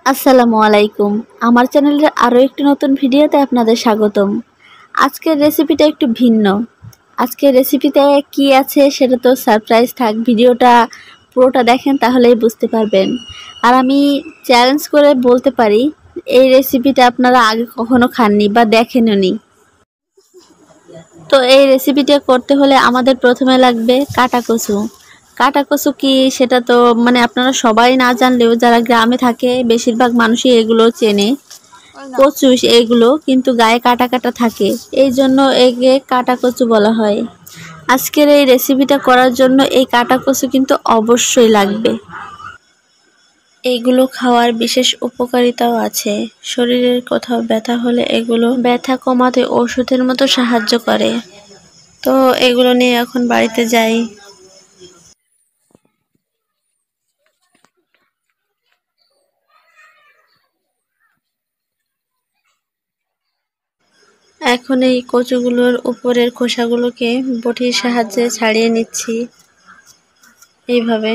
আসসালামু আলাইকুম। আমার চ্যানেলের আরও একটি নতুন ভিডিওতে আপনাদের স্বাগতম। আজকের রেসিপিটা একটু ভিন্ন। আজকের রেসিপিতে কি আছে সেটা তো সারপ্রাইজ থাক। ভিডিওটা পুরোটা দেখেন তাহলেই বুঝতে পারবেন। আর আমি চ্যালেঞ্জ করে বলতে পারি এই রেসিপিটা আপনারা আগে কখনো খাননি বা দেখেনওনি। তো এই রেসিপিটা করতে হলে আমাদের প্রথমে লাগবে কাটা কচু। কাটা কচু কি সেটা তো আপনারা সবাই না জানলেও যারা গ্রামে থাকে বেশিরভাগ মানুষই এগুলো চেনে। কচু এগুলো কিন্তু গায়ে কাটা কাটা থাকে, এই জন্য একে কাটা কচু বলা হয়। আজকের এই রেসিপিটা করার জন্য এই কাটা কচু কিন্তু অবশ্যই লাগবে। এইগুলো খাওয়ার বিশেষ উপকারিতাও আছে। শরীরের কোথাও ব্যথা হলে এগুলো ব্যথা কমাতে ওষুধের মতো সাহায্য করে। তো এগুলো নিয়ে এখন বাড়িতে যাই। এখন এই কচুগুলোর উপরের খোসাগুলোকে বটির সাহায্যে ছাড়িয়ে নিচ্ছি এইভাবে।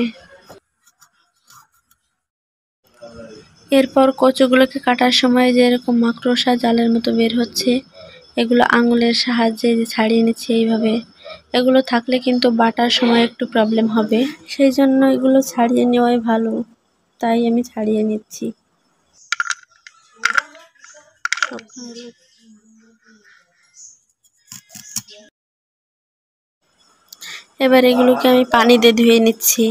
এরপর কচুগুলোকে কাটার সময় যেরকম মাকড়সা জালের মতো বের হচ্ছে, এগুলো আঙুলের সাহায্যে ছাড়িয়ে নিচ্ছি এইভাবে। এগুলো থাকলে কিন্তু বাটার সময় একটু প্রবলেম হবে, সেই জন্য এগুলো ছাড়িয়ে নেওয়াই ভালো, তাই আমি ছাড়িয়ে নিচ্ছি। এবার এগুলোকে আমি পানি দিয়ে ধুয়ে নিচ্ছি।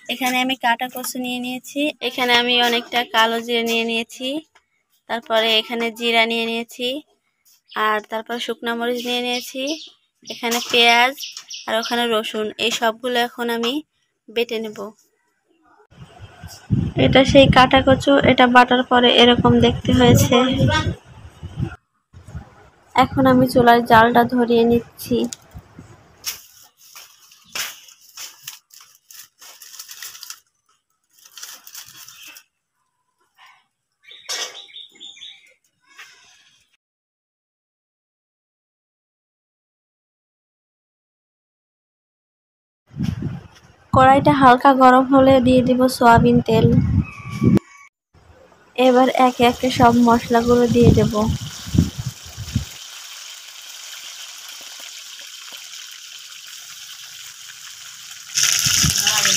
এখানে আমি কাটা কচু নিয়ে নিয়েছি, এখানে আমি অনেকটা কালো জিরা নিয়ে নিয়েছি, তারপরে এখানে জিরা নিয়ে নিয়েছি, আর তারপর শুকনো মরিচ নিয়ে নিয়েছি, এখানে পেঁয়াজ আর ওখানে রসুন। এই সবগুলো এখন আমি বেটে নেব। এটা সেই কাটা কচু, এটা বাটার পরে এরকম দেখতে হয়েছে। এখন আমি চুলায় জালটা ধরিয়ে নিচ্ছি। কড়াইটা হালকা গরম হলে দিয়ে দিব সয়াবিন তেল। এবার একে একে সব মশলাগুলো দিয়ে দেব।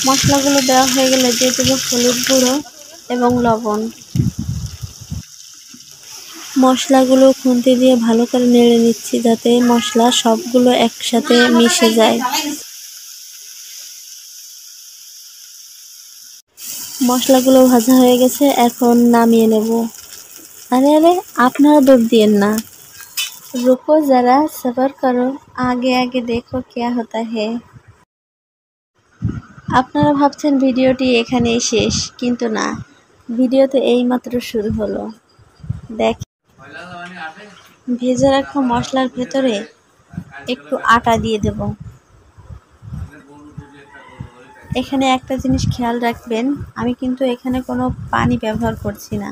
মশলাগুলো দেওয়া হয়ে গেলে দিয়ে দেব হলুদ গুঁড়ো এবং লবণ। মশলাগুলো খুন্তি দিয়ে ভালো করে নেড়ে নিচ্ছি যাতে মশলা সবগুলো একসাথে মিশে যায়। মশলাগুলো ভাজা হয়ে গেছে, এখন নামিয়ে নেব। আরে আরে আপনারা দৌড় দিয়েন না, রুকো যারা, সবার করো, আগে আগে দেখো क्या होता है। আপনারা ভাবছেন ভিডিওটি এখানেই শেষ, কিন্তু না, ভিডিওতে এইমাত্র শুরু হলো। দেখ, ভেজে রাখা মশলার ভেতরে একটু আটা দিয়ে দেব। এখানে একটা জিনিস খেয়াল রাখবেন, আমি কিন্তু এখানে কোনো পানি ব্যবহার করছি না।